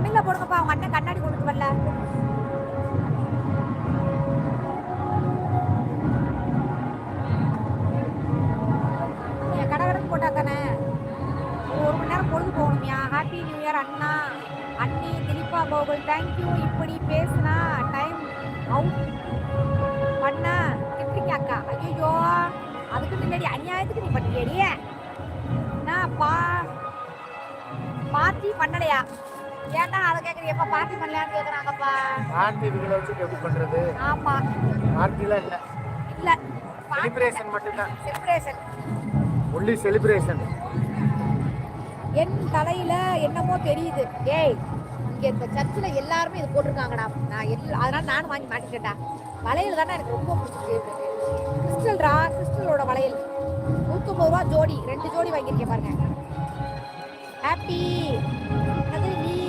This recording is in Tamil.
தமிழ்ல போடுங்கப்பா, அவங்க அண்ணன் கண்ணாடி கொடுத்து வரல. கடகடன்னு போட்டா தானே 1 மணி நேரம் பொழுது போகணும்யா. ஹாப்பி நியூ இயர் அண்ணா, அண்ணி, திலீபா கோகுல், தேங்க்யூ. இப்படி பேசுனா டைம் அவுட் பண்ண திட்டுறீங்க அக்கா. ஐயோ, அதுக்கு முன்னாடி அநியாயத்துக்கு நீ பண்ணியடிய. நான் பார்ட்டி பண்ணலையா? ஏன்டா அதை கேட்குறீப்பா? பார்ட்டி பண்ணலையான்னு கேட்குறாங்கப்பா. பார்ட்டி இதுகளை வச்சு எப்படி பண்ணுறது? ஆமா, பார்ட்டிலாம் இல்லை, இல்லை, செலிப்ரேஷன் மட்டும்தான். Celebration, only celebration. என் தலையில என்னமோ தெரியுது. ஏய், இங்க இந்த சர்ச்சில் எல்லாருமே இது போட்டிருக்காங்கடா. அதனால நானும் வாங்கி மாட்டிக்கிட்டேன்டா. வளையல் தானே எனக்கு ரொம்ப பிடிச்சிருக்கு. கிறிஸ்டல்ரா, கிறிஸ்டலோட வளையல் 150 ரூபா ஜோடி. 2 ஜோடி வாங்கியிருக்கேன் பாருங்க. ஹாப்பி